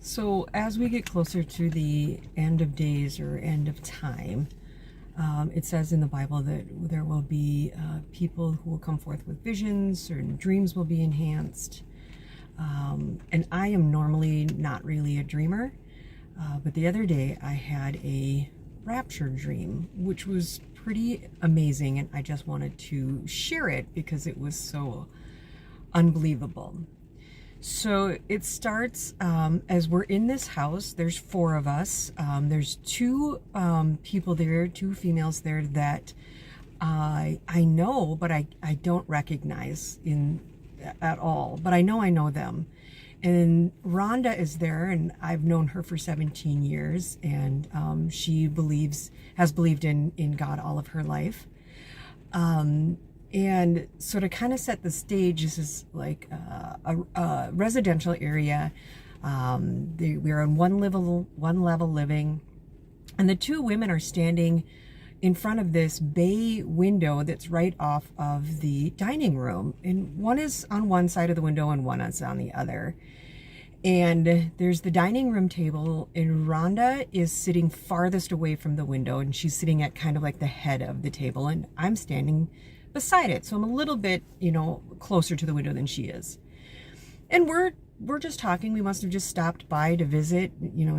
So as we get closer to the end of days or end of time, it says in the Bible that there will be people who will come forth with visions, certain dreams will be enhanced. And I am normally not really a dreamer, but the other day I had a rapture dream, which was pretty amazing, and I just wanted to share it because it was so unbelievable. So it starts as we're in this house. There's 4 of us. There's 2 people there, 2 females there that I know, but I don't recognize at all. But I know them. And Rhonda is there, and I've known her for 17 years, and she has believed in God all of her life. And so to kind of set the stage, this is like a residential area. We're on one level living, and the 2 women are standing in front of this bay window that's right off of the dining room. And one is on one side of the window and one is on the other. And there's the dining room table, and Rhonda is sitting farthest away from the window, and she's sitting at kind of like the head of the table, and I'm standing beside it. So I'm a little bit, closer to the window than she is. And we're just talking. We must have just stopped by to visit,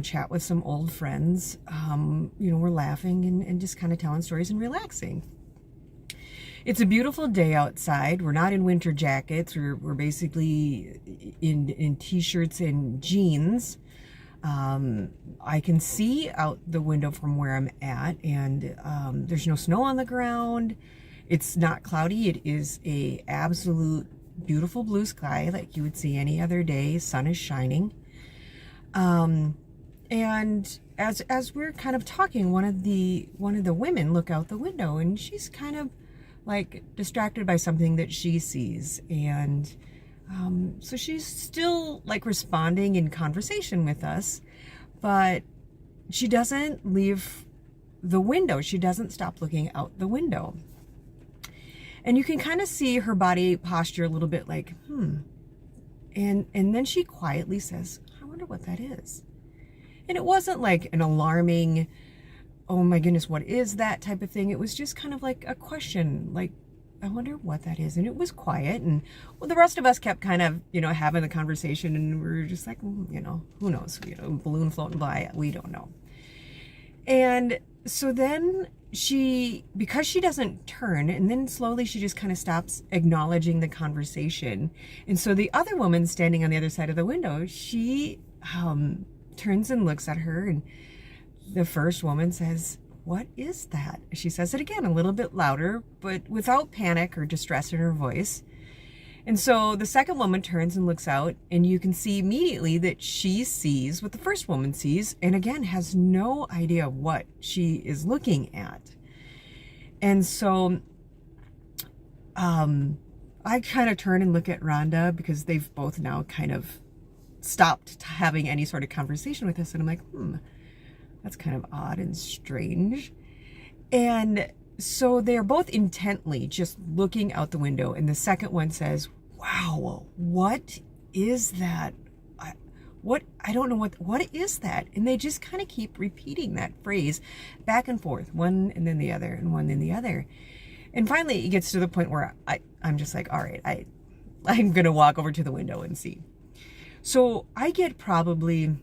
chat with some old friends. We're laughing and just kind of telling stories and relaxing. It's a beautiful day outside. We're not in winter jackets. We're basically in t-shirts and jeans. I can see out the window from where I'm at, and there's no snow on the ground. It's not cloudy. It is a absolute beautiful blue sky like you would see any other day. Sun is shining. And as we're kind of talking, one of the women look out the window, and she's kind of like distracted by something that she sees. And so she's still like responding in conversation with us, but she doesn't leave the window. She doesn't stop looking out the window. And you can kind of see her body posture a little bit like, And then she quietly says, I wonder what that is. And it wasn't like an alarming, oh my goodness, what is that type of thing. It was just kind of like a question, like, I wonder what that is. And it was quiet. And the rest of us kept kind of, having the conversation, and we were just like, who knows, balloon floating by, we don't know. And so then because she doesn't turn, and then slowly she just kind of stops acknowledging the conversation. And so the other woman standing on the other side of the window, she turns and looks at her, and the first woman says, what is that? She says it again, a little bit louder, but without panic or distress in her voice. And so the second woman turns and looks out, and you can see immediately that she sees what the first woman sees, and again has no idea what she is looking at. And so I kind of turn and look at Rhonda, because they've both now kind of stopped having any sort of conversation with us, and I'm like, that's kind of odd and strange. And so they're both intently just looking out the window, and the second one says, wow, what is that? I don't know what is that? And they just kind of keep repeating that phrase back and forth, one and then the other, and one and the other. And finally it gets to the point where I'm just like, all right, I'm gonna walk over to the window and see. So I get probably,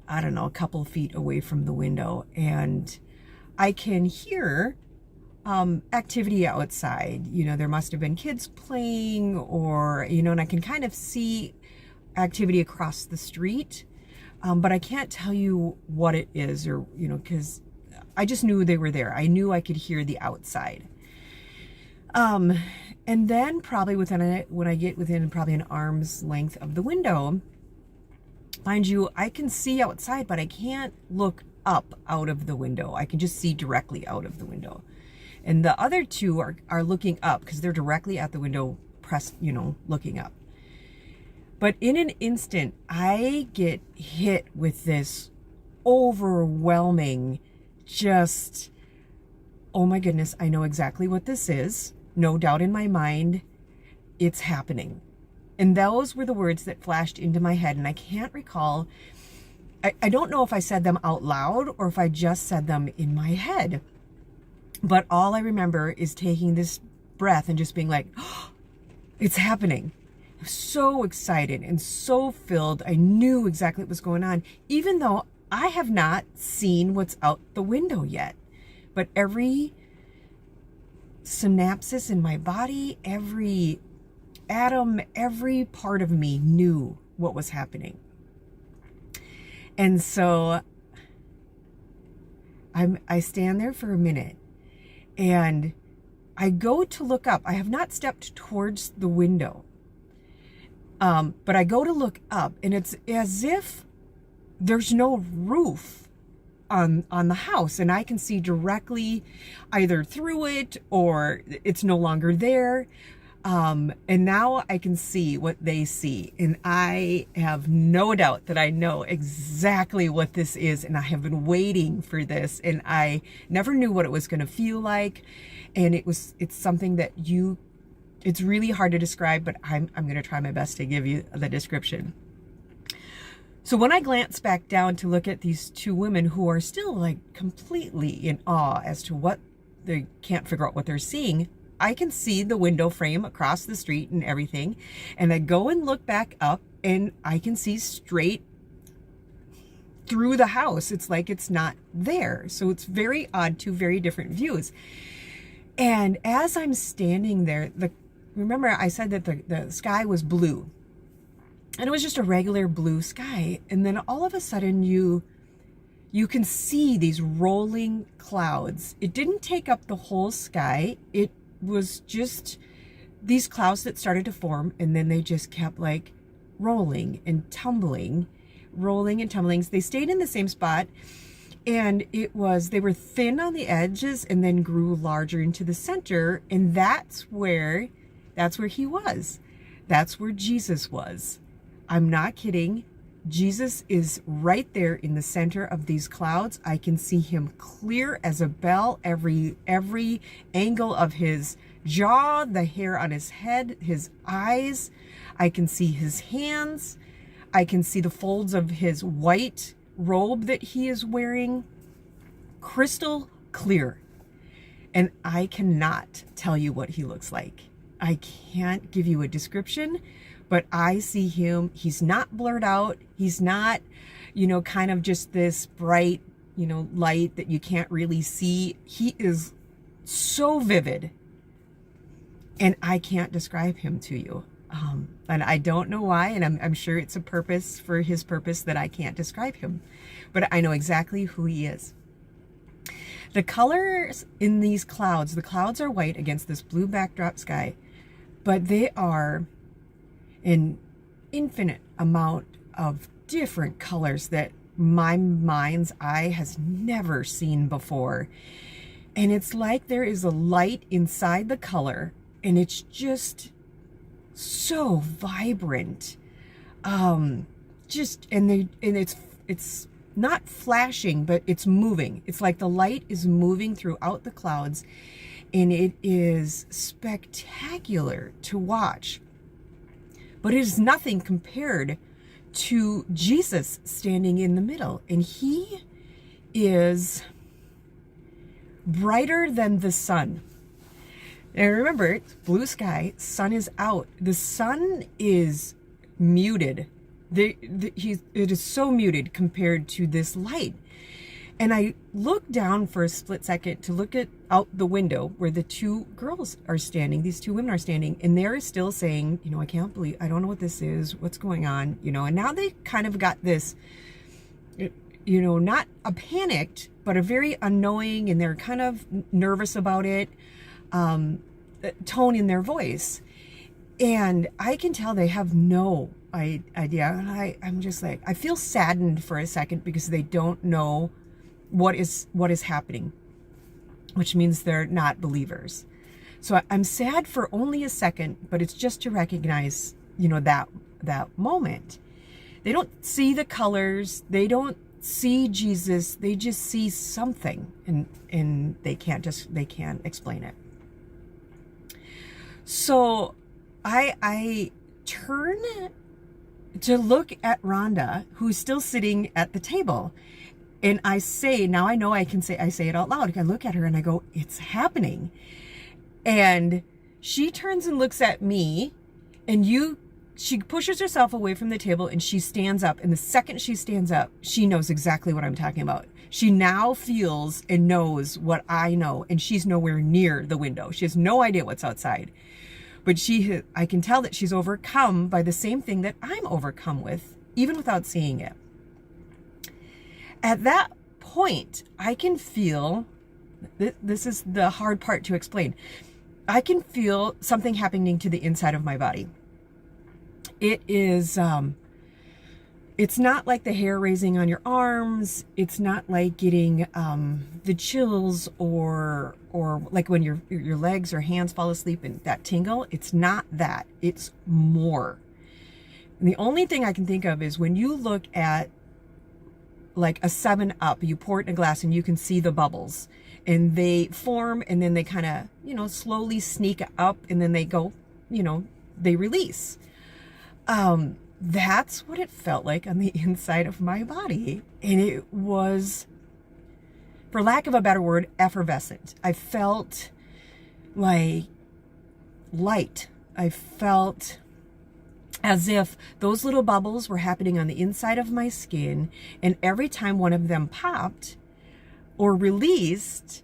I don't know, a couple feet away from the window, and I can hear activity outside. There must have been kids playing, or, and I can kind of see activity across the street. But I can't tell you what it is, or, because I just knew they were there. I knew I could hear the outside. And then probably when I get within probably an arm's length of the window, mind you, I can see outside, but I can't look up out of the window. I can just see directly out of the window. And the other 2 are looking up, because they're directly at the window, pressed, looking up. But in an instant, I get hit with this overwhelming, just, oh my goodness, I know exactly what this is. No doubt in my mind, it's happening. And those were the words that flashed into my head. And I can't recall, I don't know if I said them out loud or if I just said them in my head. But all I remember is taking this breath and just being like, oh, it's happening. I was so excited and so filled. I knew exactly what was going on, even though I have not seen what's out the window yet. But every synapses in my body, every atom, every part of me knew what was happening. And so I stand there for a minute and I go to look up. I have not stepped towards the window, but I go to look up, and it's as if there's no roof on the house, and I can see directly either through it or it's no longer there. And now I can see what they see, and I have no doubt that I know exactly what this is, and I have been waiting for this, and I never knew what it was going to feel like. And it's something that it's really hard to describe, but I'm going to try my best to give you the description. So when I glance back down to look at these two women who are still like completely in awe as to what they can't figure out what they're seeing, I can see the window frame across the street and everything. And I go and look back up and I can see straight through the house. It's like it's not there. So it's very odd, two very different views. And as I'm standing there, remember I said that the sky was blue. And it was just a regular blue sky. And then all of a sudden you can see these rolling clouds. It didn't take up the whole sky. It was just these clouds that started to form, and then they just kept like rolling and tumbling. They stayed in the same spot, and they were thin on the edges and then grew larger into the center, and that's where he was. That's where Jesus was. I'm not kidding. Jesus is right there in the center of these clouds. I can see him clear as a bell, every angle of his jaw, the hair on his head, his eyes. I can see his hands. I can see the folds of his white robe that he is wearing. Crystal clear. And I cannot tell you what he looks like. I can't give you a description, but I see him. He's not blurred out. He's not, kind of just this bright, light that you can't really see. He is so vivid, and I can't describe him to you. And I don't know why, and I'm sure it's a purpose for his purpose that I can't describe him, but I know exactly who he is. The colors in these clouds, the clouds are white against this blue backdrop sky, but they are an infinite amount of different colors that my mind's eye has never seen before. And it's like there is a light inside the color, and it's just so vibrant. It's not flashing, but it's moving. It's like the light is moving throughout the clouds, and it is spectacular to watch. But it is nothing compared to Jesus standing in the middle. And he is brighter than the sun. And remember, it's blue sky, sun is out. The sun is muted. It is so muted compared to this light. And I looked down for a split second to look out the window where the two girls are standing, these two women are standing, and they're still saying, I can't believe, I don't know what this is, what's going on, and now they kind of got this, not a panicked, but a very unknowing, and they're kind of nervous about it, tone in their voice. And I can tell they have no idea. I'm just like, I feel saddened for a second because they don't know what is happening, which means they're not believers. So I'm sad for only a second, but it's just to recognize, that moment. They don't see the colors. They don't see Jesus. They just see something, and they can't explain it. So I turn to look at Rhonda, who's still sitting at the table. And I say, now I know I say it out loud. I look at her and I go, it's happening. And she turns and looks at me, and she pushes herself away from the table and she stands up. And the second she stands up, she knows exactly what I'm talking about. She now feels and knows what I know, and she's nowhere near the window. She has no idea what's outside. But I can tell that she's overcome by the same thing that I'm overcome with, even without seeing it. At that point, I can feel, this is the hard part to explain, I can feel something happening to the inside of my body. It is, it's not like the hair raising on your arms. It's not like getting the chills or like when your legs or hands fall asleep and that tingle. It's not that. It's more. And the only thing I can think of is when you look at like a 7-Up, you pour it in a glass and you can see the bubbles and they form and then they kind of, slowly sneak up and then they go, they release. That's what it felt like on the inside of my body. And it was, for lack of a better word, effervescent. I felt like light. I felt as if those little bubbles were happening on the inside of my skin. And every time one of them popped or released,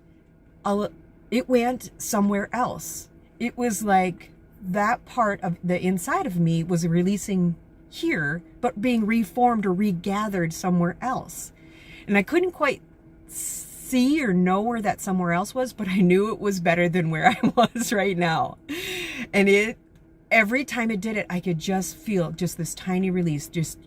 it went somewhere else. It was like that part of the inside of me was releasing here, but being reformed or regathered somewhere else. And I couldn't quite see or know where that somewhere else was, but I knew it was better than where I was right now. And every time it did it, I could just feel just this tiny release, just,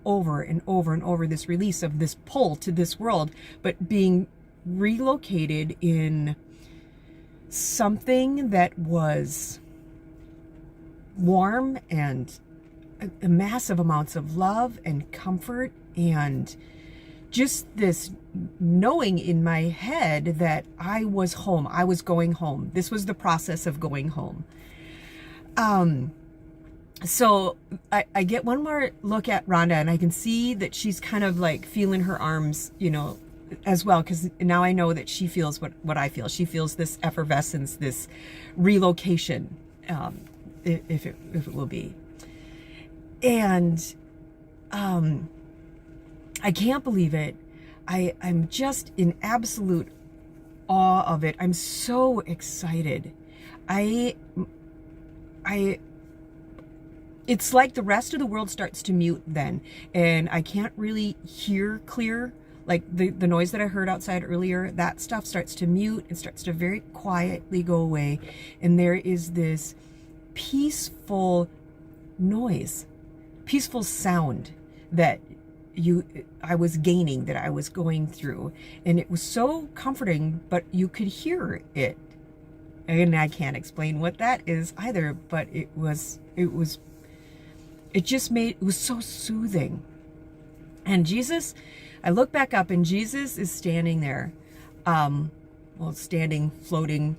over and over and over, this release of this pull to this world, but being relocated in something that was warm and massive amounts of love and comfort, and just this knowing in my head that I was home. I was going home. This was the process of going home. So I get one more look at Rhonda and I can see that she's kind of like feeling her arms, as well, because now I know that she feels what I feel. She feels this effervescence, this relocation, if it will be. And I can't believe it. I'm just in absolute awe of it. I'm so excited. It's like the rest of the world starts to mute then, and I can't really hear clear. Like the noise that I heard outside earlier, that stuff starts to mute and starts to very quietly go away. And there is this peaceful noise, peaceful sound that I was gaining, that I was going through. And it was so comforting, but you could hear it. And I can't explain what that is either, but it was so soothing. And Jesus, I look back up and Jesus is standing there. Standing, floating.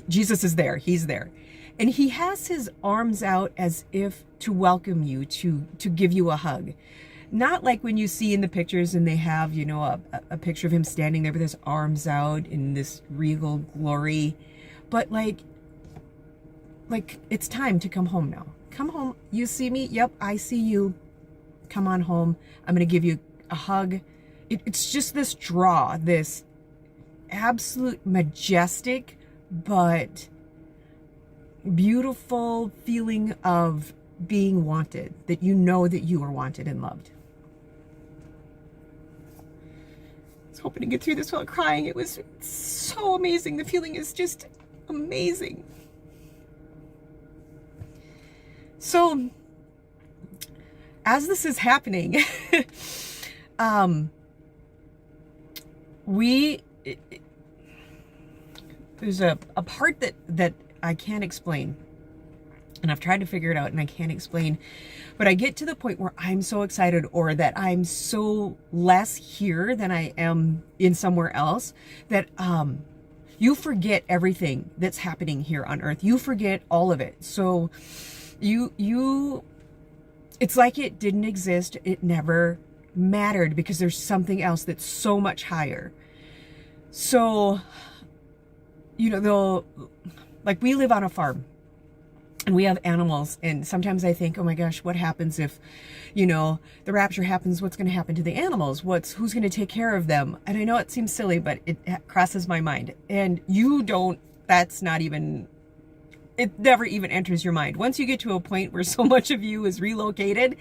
Jesus is there. He's there. And he has his arms out as if to welcome you, to give you a hug. Not like when you see in the pictures and they have, a picture of him standing there with his arms out in this regal glory. But like it's time to come home now. Come home. You see me? Yep, I see you. Come on home. I'm going to give you a hug. It's just this draw, this absolute majestic but beautiful feeling of being wanted, that you know that you are wanted and loved. I was hoping to get through this without crying. It was so amazing. The feeling is just amazing. So, as this is happening, there's a part that I can't explain, and I've tried to figure it out and I can't explain, but I get to the point where I'm so excited, or that I'm so less here than I am in somewhere else, that you forget everything that's happening here on earth. You forget all of it. So you it's like it didn't exist. It never mattered because there's something else that's so much higher. So, like we live on a farm and we have animals, and sometimes I think, oh my gosh, what happens if, the rapture happens? What's going to happen to the animals? Who's going to take care of them? And I know it seems silly, but it crosses my mind. And that's not even, it never even enters your mind. Once you get to a point where so much of you is relocated,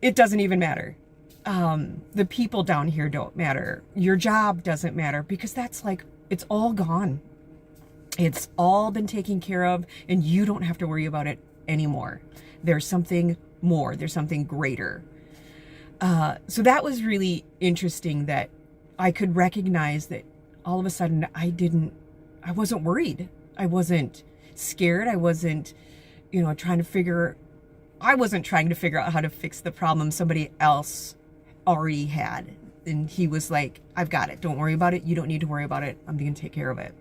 it doesn't even matter. The people down here don't matter. Your job doesn't matter, because that's like, it's all gone. It's all been taken care of, and you don't have to worry about it anymore. There's something more. There's something greater. So that was really interesting, that I could recognize that all of a sudden I wasn't worried. I wasn't scared. I wasn't, trying to figure out how to fix the problem somebody else already had. And he was like, I've got it. Don't worry about it. You don't need to worry about it. I'm going to take care of it.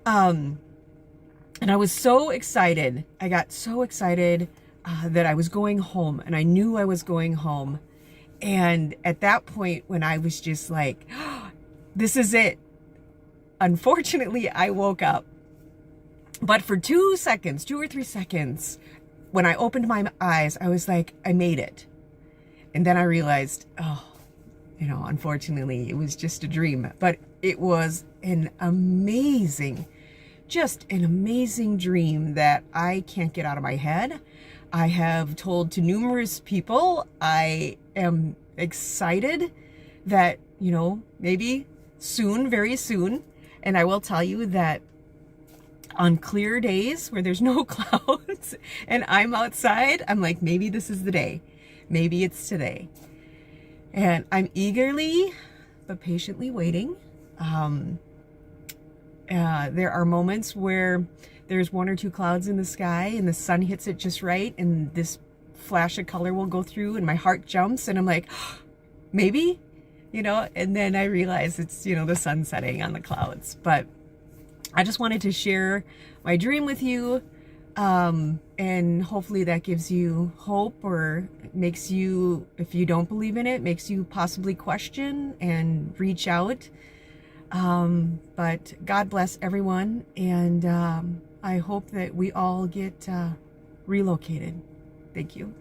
And I was so excited. I got so excited that I was going home, and I knew I was going home. And at that point, when I was just like, oh, this is it. Unfortunately, I woke up. But for 2 or 3 seconds, when I opened my eyes, I was like, I made it. And then I realized, unfortunately, it was just a dream. But it was just an amazing dream that I can't get out of my head. I have told to numerous people. I am excited that, maybe soon, very soon. And I will tell you that on clear days where there's no clouds and I'm outside, I'm like, maybe this is the day. Maybe it's today. And I'm eagerly but patiently waiting. There are moments where there's 1 or 2 clouds in the sky and the sun hits it just right, and this flash of color will go through and my heart jumps and I'm like, oh, maybe, and then I realize it's, the sun setting on the clouds. But I just wanted to share my dream with you. And hopefully that gives you hope, or makes you, if you don't believe in it, makes you possibly question and reach out. But God bless everyone. And I hope that we all get relocated. Thank you.